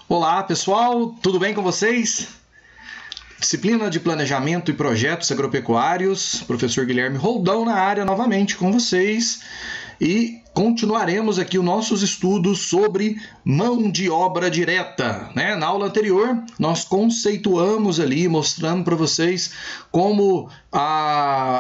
Olá pessoal, tudo bem com vocês? Disciplina de Planejamento e Projetos Agropecuários, professor Guilherme Roldão na área novamente com vocês e continuaremos aqui os nossos estudos sobre mão de obra direta, né? Na aula anterior nós conceituamos ali, mostrando para vocês como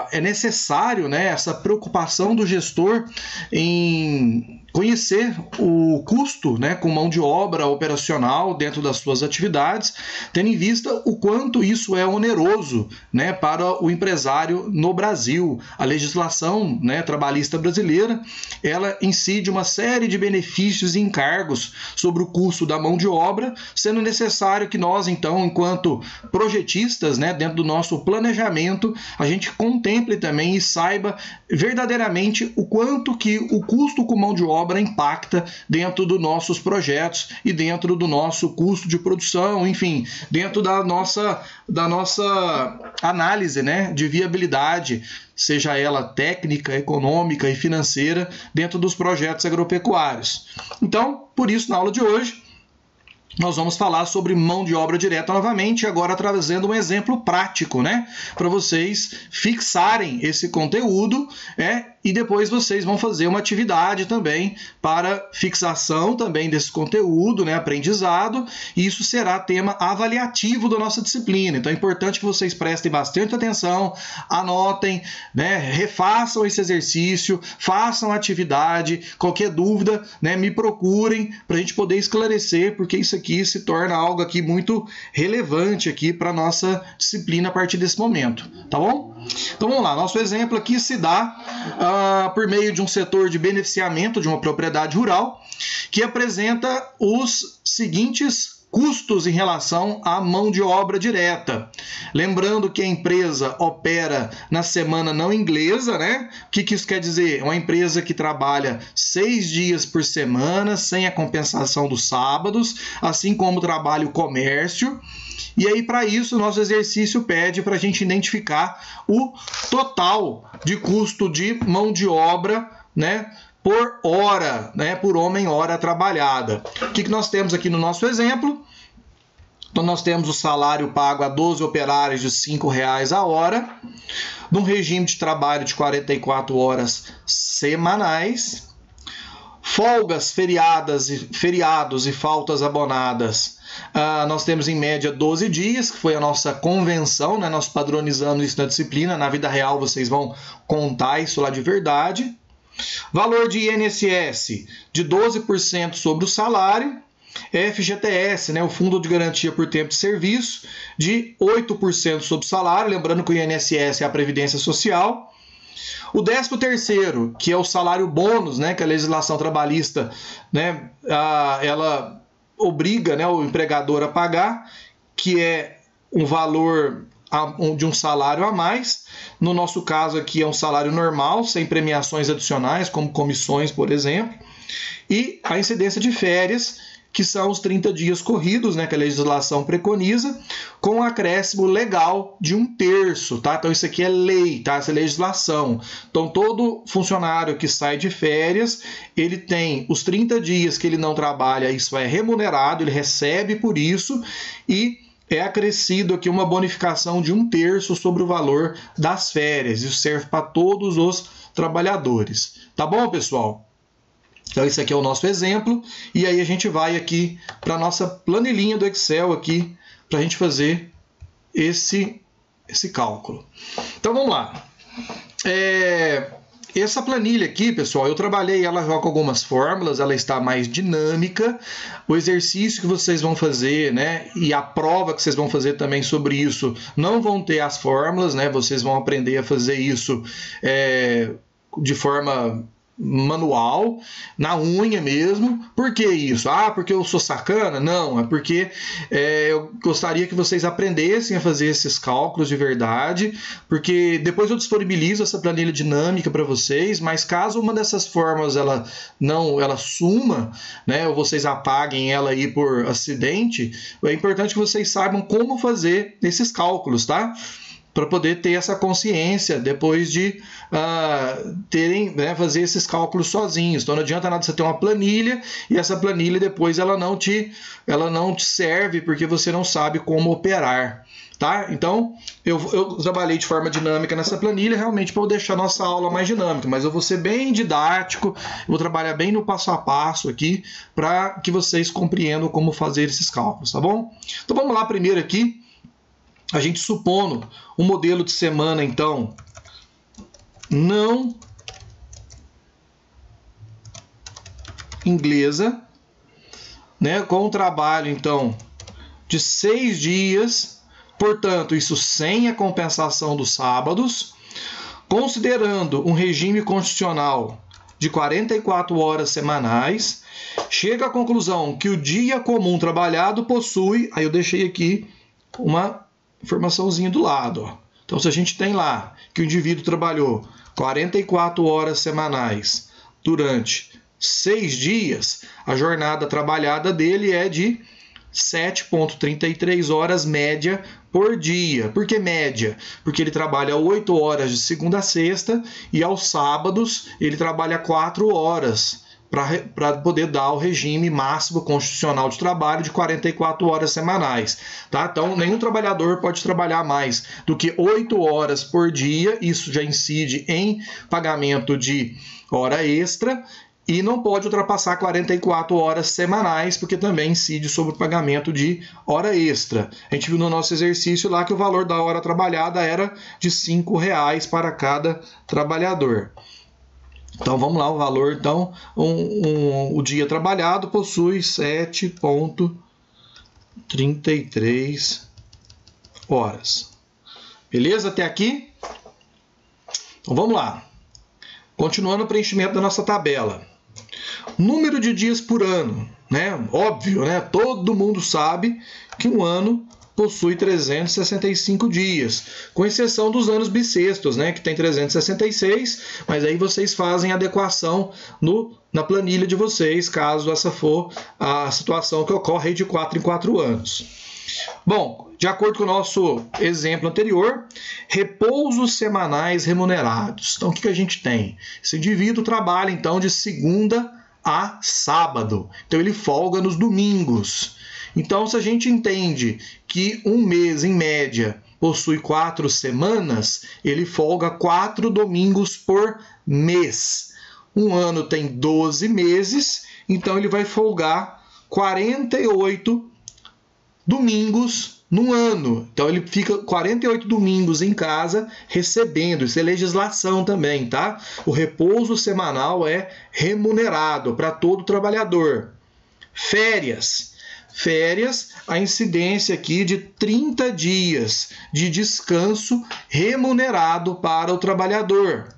é necessário, né, essa preocupação do gestor em conhecer o custo, né, com mão de obra operacional dentro das suas atividades, tendo em vista o quanto isso é oneroso, né, para o empresário no Brasil. A legislação, né, trabalhista brasileira, ela incide uma série de benefícios e encargos sobre o custo da mão de obra, sendo necessário que nós, então, enquanto projetistas, né, dentro do nosso planejamento, a gente contemple também e saiba verdadeiramente o quanto que o custo com mão de obra impacta dentro dos nossos projetos e dentro do nosso custo de produção, enfim, dentro da nossa análise, né, de viabilidade, seja ela técnica, econômica e financeira, dentro dos projetos agropecuários. Então, por isso, na aula de hoje, nós vamos falar sobre mão de obra direta novamente, agora trazendo um exemplo prático, né, para vocês fixarem esse conteúdo, e depois vocês vão fazer uma atividade também para fixação também desse conteúdo, né, aprendizado, e isso será tema avaliativo da nossa disciplina. Então é importante que vocês prestem bastante atenção, anotem, né, refaçam esse exercício, façam a atividade, qualquer dúvida, né, me procurem para a gente poder esclarecer, porque isso aqui se torna algo aqui muito relevante aqui para a nossa disciplina a partir desse momento, tá bom? Então vamos lá, nosso exemplo aqui se dá por meio de um setor de beneficiamento de uma propriedade rural que apresenta os seguintes custos em relação à mão de obra direta. Lembrando que a empresa opera na semana não inglesa, né? O que isso quer dizer? É uma empresa que trabalha 6 dias por semana, sem a compensação dos sábados, assim como trabalha o comércio. E aí, para isso, o nosso exercício pede para a gente identificar o total de custo de mão de obra, né, por hora, né, por homem-hora trabalhada. O que nós temos aqui no nosso exemplo? Então, nós temos o salário pago a 12 operários de R$ 5,00 a hora, num regime de trabalho de 44 horas semanais, folgas, feriados e faltas abonadas. Nós temos em média 12 dias, que foi a nossa convenção, né? Nós padronizando isso na disciplina. Na vida real vocês vão contar isso lá de verdade. Valor de INSS de 12% sobre o salário. FGTS, né, o Fundo de Garantia por Tempo de Serviço, de 8% sobre o salário. Lembrando que o INSS é a Previdência Social. O 13º, que é o salário bônus, né, que a legislação trabalhista, né, ela obriga, né, o empregador a pagar, que é um valor de um salário a mais. No nosso caso aqui é um salário normal, sem premiações adicionais, como comissões, por exemplo. E a incidência de férias, que são os 30 dias corridos, né, que a legislação preconiza, com um acréscimo legal de 1/3, tá? Então isso aqui é lei, tá? Essa é legislação. Então todo funcionário que sai de férias, ele tem os 30 dias que ele não trabalha, isso é remunerado, ele recebe por isso, e é acrescido aqui uma bonificação de 1/3 sobre o valor das férias. Isso serve para todos os trabalhadores. Tá bom, pessoal? Então esse aqui é o nosso exemplo, e aí a gente vai aqui para a nossa planilhinha do Excel aqui, para a gente fazer esse cálculo. Então vamos lá. Essa planilha aqui, pessoal, eu trabalhei ela com algumas fórmulas, ela está mais dinâmica. O exercício que vocês vão fazer, né, e a prova que vocês vão fazer também sobre isso, não vão ter as fórmulas, né, vocês vão aprender a fazer isso de forma manual, na unha mesmo. Por que isso? Porque eu sou sacana? Não, é porque eu gostaria que vocês aprendessem a fazer esses cálculos de verdade, porque depois eu disponibilizo essa planilha dinâmica para vocês, mas caso uma dessas formas ela suma, né, ou vocês apaguem ela aí por acidente, é importante que vocês saibam como fazer esses cálculos, tá? para poder ter essa consciência depois de terem, né, fazer esses cálculos sozinhos. Então não adianta nada você ter uma planilha e essa planilha depois ela não te serve porque você não sabe como operar. Tá? Então, eu trabalhei de forma dinâmica nessa planilha realmente para eu deixar a nossa aula mais dinâmica, mas eu vou ser bem didático, vou trabalhar bem no passo a passo aqui para que vocês compreendam como fazer esses cálculos, tá bom? Então vamos lá primeiro aqui, a gente supondo um modelo de semana, então, não inglesa, né, com um trabalho, então, de 6 dias, portanto, isso sem a compensação dos sábados, considerando um regime constitucional de 44 horas semanais, chega à conclusão que o dia comum trabalhado possui, aí eu deixei aqui uma informaçãozinha do lado. Ó. Então, se a gente tem lá que o indivíduo trabalhou 44 horas semanais durante 6 dias, a jornada trabalhada dele é de 7,33 horas média por dia. Por que média? Porque ele trabalha 8 horas de segunda a sexta e aos sábados ele trabalha 4 horas para poder dar o regime máximo constitucional de trabalho de 44 horas semanais. Tá? Então, nenhum trabalhador pode trabalhar mais do que 8 horas por dia, isso já incide em pagamento de hora extra, e não pode ultrapassar 44 horas semanais, porque também incide sobre o pagamento de hora extra. A gente viu no nosso exercício lá que o valor da hora trabalhada era de R$ 5,00 para cada trabalhador. Então vamos lá, o valor, então, o dia trabalhado possui 7,33 horas. Beleza até aqui? Então vamos lá. Continuando o preenchimento da nossa tabela. Número de dias por ano, né? Óbvio, né? Todo mundo sabe que um ano possui 365 dias, com exceção dos anos bissextos, né? Que tem 366, mas aí vocês fazem adequação na planilha de vocês, caso essa for a situação que ocorre de 4 em 4 anos. Bom, de acordo com o nosso exemplo anterior, repousos semanais remunerados. Então, o que a gente tem? Esse indivíduo trabalha, então, de segunda a sábado. Então, ele folga nos domingos. Então, se a gente entende que um mês, em média, possui 4 semanas, ele folga 4 domingos por mês. Um ano tem 12 meses, então ele vai folgar 48 domingos no ano. Então ele fica 48 domingos em casa recebendo. Isso é legislação também, tá? O repouso semanal é remunerado para todo trabalhador. Férias. Férias, a incidência aqui de 30 dias de descanso remunerado para o trabalhador.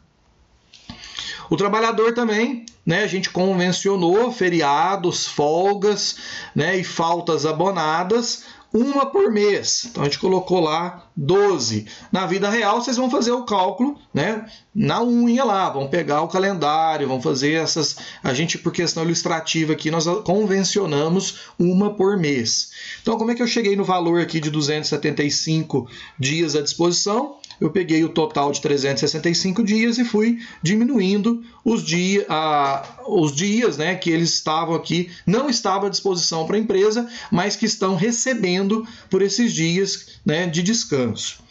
O trabalhador também, né, a gente convencionou feriados, folgas, né, e faltas abonadas, uma por mês. Então a gente colocou lá 12. Na vida real, vocês vão fazer o cálculo, né, na unha lá, vão pegar o calendário, vão fazer essas. A gente, por questão ilustrativa aqui, nós convencionamos uma por mês. Então, como é que eu cheguei no valor aqui de 275 dias à disposição? Eu peguei o total de 365 dias e fui diminuindo os dias, né, que eles estavam aqui, não estavam à disposição para a empresa, mas que estão recebendo por esses dias, né, de descanso.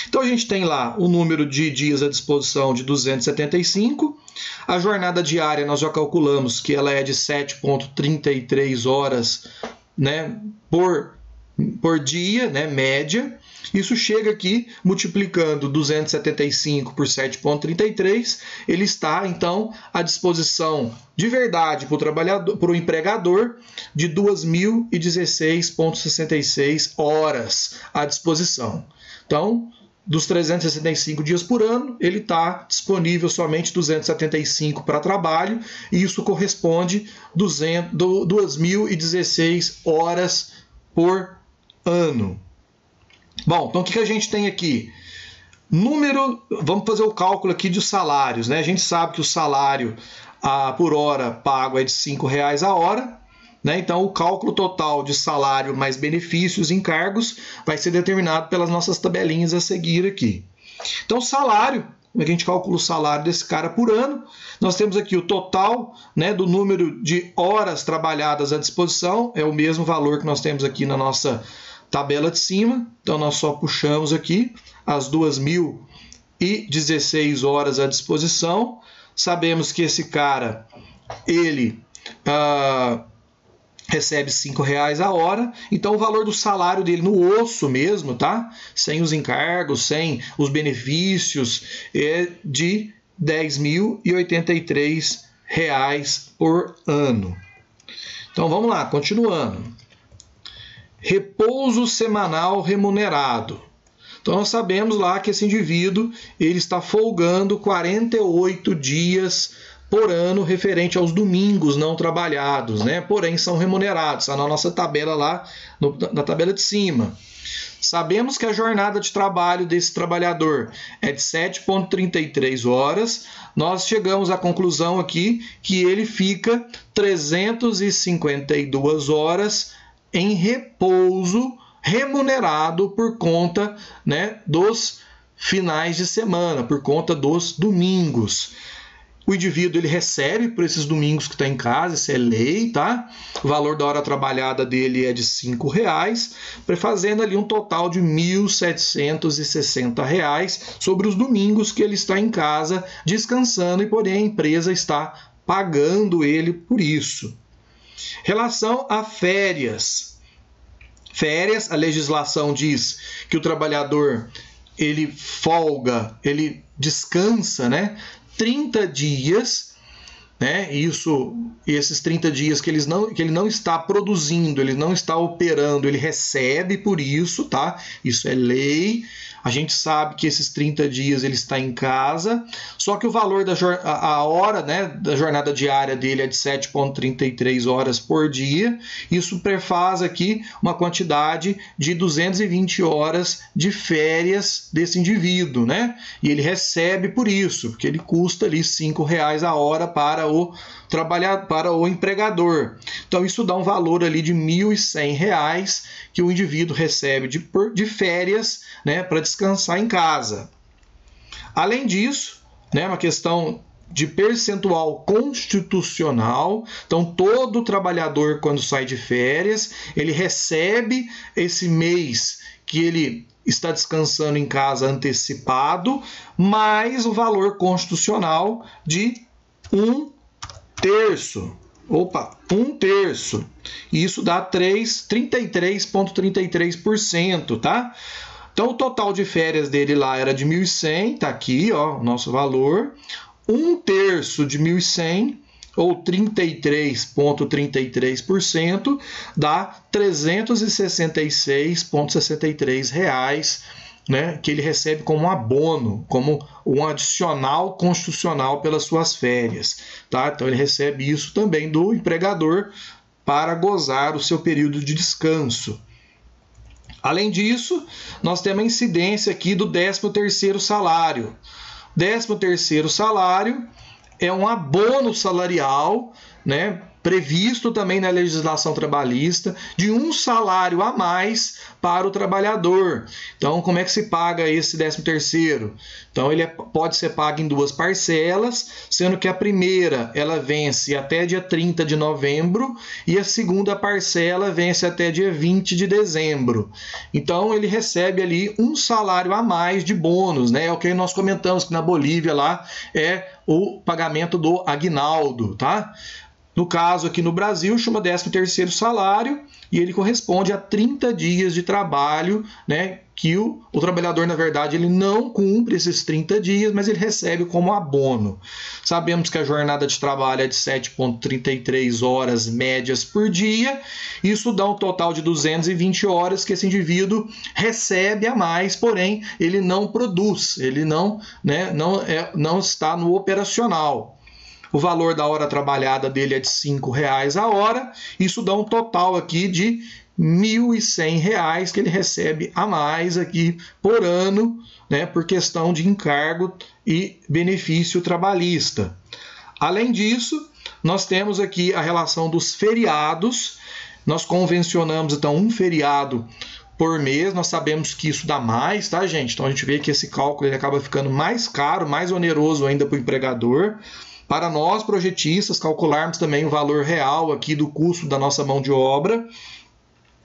Então a gente tem lá o número de dias à disposição de 275. A jornada diária nós já calculamos que ela é de 7,33 horas, né, por dia, né, média. Isso chega aqui, multiplicando 275 por 7,33, ele está, então, à disposição de verdade para o trabalhador, para o empregador, de 2.016,66 horas à disposição. Então, dos 365 dias por ano, ele está disponível somente 275 para trabalho, e isso corresponde a 2.016 horas por ano. Bom, então o que a gente tem aqui? Vamos fazer o cálculo aqui de salários, né? A gente sabe que o salário por hora pago é de R$ 5,00 a hora, né? Então, o cálculo total de salário mais benefícios e encargos vai ser determinado pelas nossas tabelinhas a seguir aqui. Então, salário, como é que a gente calcula o salário desse cara por ano? Nós temos aqui o total, né, do número de horas trabalhadas à disposição, é o mesmo valor que nós temos aqui na nossa tabela de cima. Então, nós só puxamos aqui as 2.016 horas à disposição. Sabemos que esse cara, ele recebe R$5 a hora, então o valor do salário dele no osso mesmo, tá? Sem os encargos, sem os benefícios, é de R$10.083 por ano. Então vamos lá, continuando. Repouso semanal remunerado. Então nós sabemos lá que esse indivíduo ele está folgando 48 dias por ano referente aos domingos não trabalhados, né? Porém são remunerados, está na nossa tabela lá, na tabela de cima. Sabemos que a jornada de trabalho desse trabalhador é de 7,33 horas. Nós chegamos à conclusão aqui que ele fica 352 horas em repouso remunerado por conta, né, dos finais de semana, por conta dos domingos. O indivíduo ele recebe por esses domingos que está em casa, isso é lei, tá? O valor da hora trabalhada dele é de R$5, fazendo ali um total de R$1.760 sobre os domingos que ele está em casa descansando e porém a empresa está pagando ele por isso. Relação a férias. Férias, a legislação diz que o trabalhador ele folga, ele descansa, né? 30 dias, né? Esses 30 dias que ele não está produzindo, ele não está operando, ele recebe por isso, tá? Isso é lei. A gente sabe que esses 30 dias ele está em casa, só que o valor a hora, né, da jornada diária dele é de 7,33 horas por dia. Isso prefaz aqui uma quantidade de 220 horas de férias desse indivíduo, né? E ele recebe por isso, porque ele custa ali R$5 a hora para o empregador. Então isso dá um valor ali de R$1.100 que o indivíduo recebe de férias, né, para descansar em casa. Além disso, né, uma questão de percentual constitucional, então todo trabalhador quando sai de férias, ele recebe esse mês que ele está descansando em casa antecipado, mais o valor constitucional de 1/3. Opa, 1/3. Isso dá 33,33%, tá? Então, o total de férias dele lá era de 1.100, tá aqui, ó, o nosso valor. 1/3 de 1.100, ou 33,33%, dá R$366,63, né, que ele recebe como um abono, como um adicional constitucional pelas suas férias, tá? Então ele recebe isso também do empregador para gozar o seu período de descanso. Além disso, nós temos a incidência aqui do 13º salário. 13º salário é um abono salarial, né, previsto também na legislação trabalhista, de um salário a mais para o trabalhador. Então, como é que se paga esse 13º? Então, ele pode ser pago em 2 parcelas, sendo que a primeira ela vence até dia 30 de novembro e a segunda parcela vence até dia 20 de dezembro. Então, ele recebe ali um salário a mais de bônus, né? É o que nós comentamos que na Bolívia lá é o pagamento do aguinaldo, tá? No caso aqui no Brasil, chama 13º salário e ele corresponde a 30 dias de trabalho, né, que o trabalhador, na verdade, ele não cumpre esses 30 dias, mas ele recebe como abono. Sabemos que a jornada de trabalho é de 7,33 horas médias por dia. Isso dá um total de 220 horas que esse indivíduo recebe a mais, porém, ele não produz, ele não está no operacional. O valor da hora trabalhada dele é de R$5 a hora. Isso dá um total aqui de R$1.100 que ele recebe a mais aqui por ano, né, por questão de encargo e benefício trabalhista. Além disso, nós temos aqui a relação dos feriados. Nós convencionamos, então, um feriado por mês. Nós sabemos que isso dá mais, tá, gente? Então, a gente vê que esse cálculo ele acaba ficando mais caro, mais oneroso ainda para o empregador. Para nós, projetistas, calcularmos também o valor real aqui do custo da nossa mão de obra.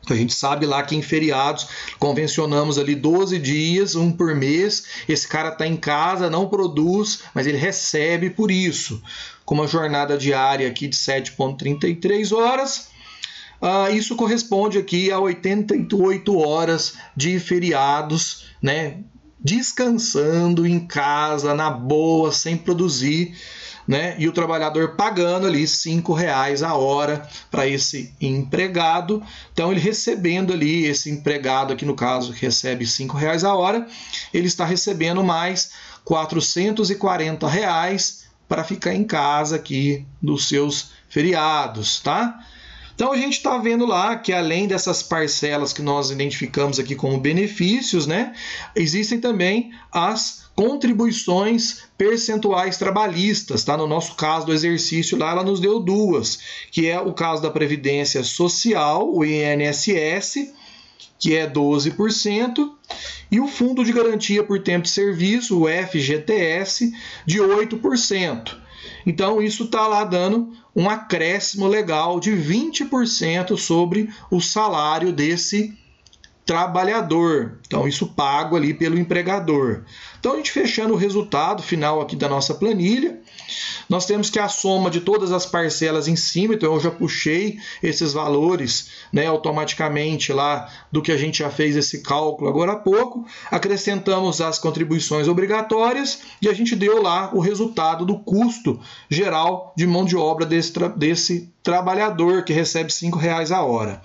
A gente sabe lá que em feriados convencionamos ali 12 dias, um por mês. Esse cara está em casa, não produz, mas ele recebe por isso. Com uma jornada diária aqui de 7,33 horas. Isso corresponde aqui a 88 horas de feriados, né? Descansando em casa, na boa, sem produzir. Né? E o trabalhador pagando ali R$5 a hora para esse empregado. Então, ele recebendo ali, esse empregado aqui no caso, que recebe R$5 a hora, ele está recebendo mais R$440 para ficar em casa aqui nos seus feriados, tá? Então, a gente está vendo lá que além dessas parcelas que nós identificamos aqui como benefícios, né, existem também as contribuições percentuais trabalhistas, tá? No nosso caso do exercício lá, ela nos deu duas, que é o caso da Previdência Social, o INSS, que é 12%, e o Fundo de Garantia por Tempo de Serviço, o FGTS, de 8%. Então, isso está lá dando um acréscimo legal de 20% sobre o salário desse trabalhador. Então, isso pago ali pelo empregador. Então, a gente fechando o resultado final aqui da nossa planilha, nós temos que a soma de todas as parcelas em cima, então eu já puxei esses valores, né, automaticamente lá do que a gente já fez esse cálculo agora há pouco, acrescentamos as contribuições obrigatórias e a gente deu lá o resultado do custo geral de mão de obra desse trabalhador que recebe R$5 a hora.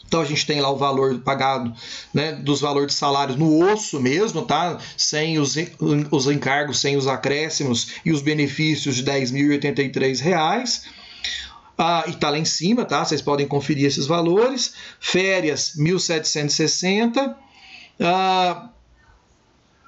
Então, a gente tem lá o valor pagado, né, dos valores de salários no osso mesmo, tá? Sem os encargos, sem os acréscimos e os benefícios de R$10.083. E está lá em cima, tá? Vocês podem conferir esses valores. Férias, 1.760.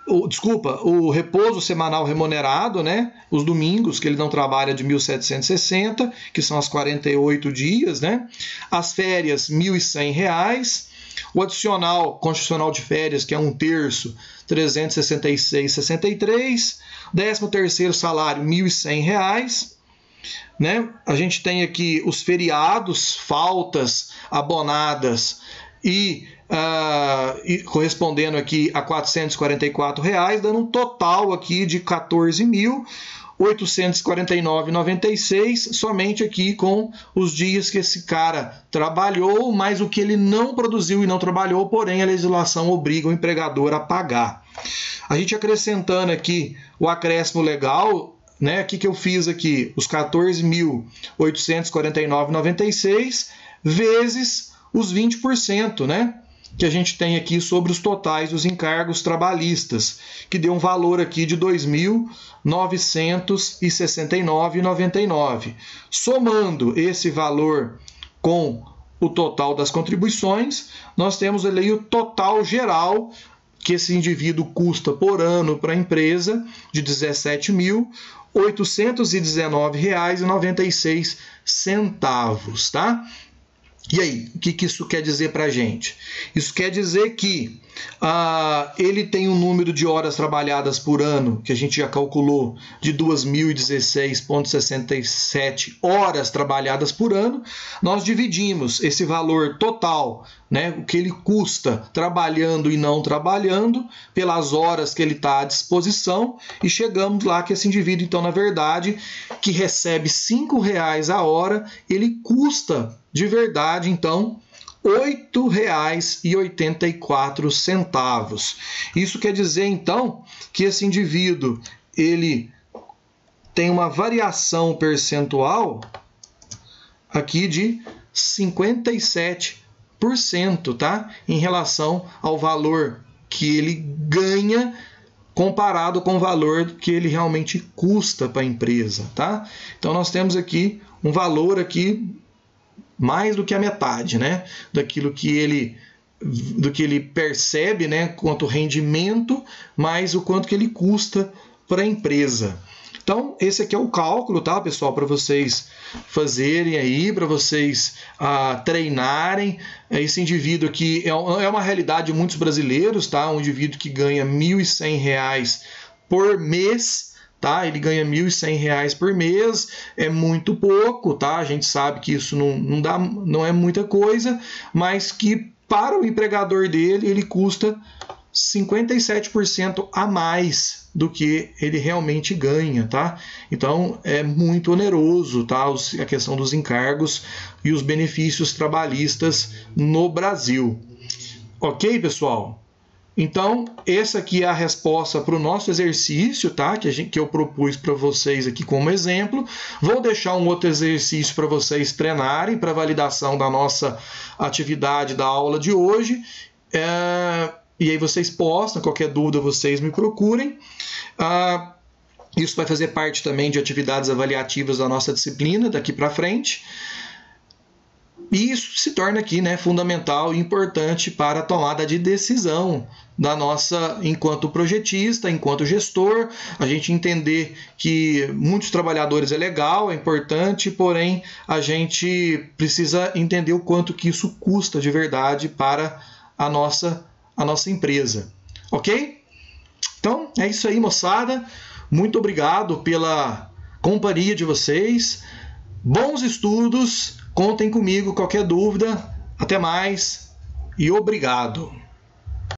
O repouso semanal remunerado, né? Os domingos, que ele não trabalha, de 1.760, que são as 48 dias, né? As férias, R$1.100. O adicional constitucional de férias, que é 1/3, 366,63. 13º salário, R$1.100. Né? A gente tem aqui os feriados, faltas abonadas e correspondendo aqui a R$444, dando um total aqui de R$14.849,96, somente aqui com os dias que esse cara trabalhou, mais o que ele não produziu e não trabalhou, porém a legislação obriga o empregador a pagar. A gente acrescentando aqui o acréscimo legal, né? O que eu fiz aqui? Os R$14.849,96 vezes os 20%, né? Que a gente tem aqui sobre os totais dos encargos trabalhistas, que deu um valor aqui de R$2.969,99. Somando esse valor com o total das contribuições, nós temos ali o total geral que esse indivíduo custa por ano para a empresa, de R$17.819,96, tá? E aí, o que isso quer dizer para a gente? Isso quer dizer que ele tem um número de horas trabalhadas por ano, que a gente já calculou, de 2.016,67 horas trabalhadas por ano. Nós dividimos esse valor total, né, o que ele custa trabalhando e não trabalhando, pelas horas que ele está à disposição, e chegamos lá que esse indivíduo, então, na verdade, que recebe R$5 a hora, ele custa de verdade, então, R$ 8,84. Isso quer dizer, então, que esse indivíduo ele tem uma variação percentual aqui de 57%, tá? Em relação ao valor que ele ganha comparado com o valor que ele realmente custa para a empresa, tá? Então, nós temos aqui um valor aqui mais do que a metade, né, do que ele percebe, né, quanto rendimento, mais o quanto que ele custa para a empresa. Então, esse aqui é o cálculo, tá, pessoal, para vocês fazerem aí, para vocês treinarem. Esse indivíduo aqui é uma realidade de muitos brasileiros, tá? Um indivíduo que ganha R$ 1.100 por mês, tá? Ele ganha R$ 1.100 por mês, é muito pouco, tá? A gente sabe que isso não é muita coisa, mas que para o empregador dele, ele custa 57% a mais do que ele realmente ganha, tá? Então, é muito oneroso, tá? A questão dos encargos e os benefícios trabalhistas no Brasil. Ok, pessoal? Então, essa aqui é a resposta para o nosso exercício, tá? Que eu propus para vocês aqui como exemplo. Vou deixar um outro exercício para vocês treinarem para validação da nossa atividade da aula de hoje. E aí vocês postam, qualquer dúvida vocês me procurem. Isso vai fazer parte também de atividades avaliativas da nossa disciplina daqui para frente. E isso se torna aqui, né, fundamental e importante para a tomada de decisão da nossa, enquanto projetista, enquanto gestor, a gente entender que muitos trabalhadores é legal, é importante, porém a gente precisa entender o quanto que isso custa de verdade para a nossa empresa. Ok? Então, é isso aí, moçada. Muito obrigado pela companhia de vocês. Bons estudos. Contem comigo, qualquer dúvida. Até mais e obrigado.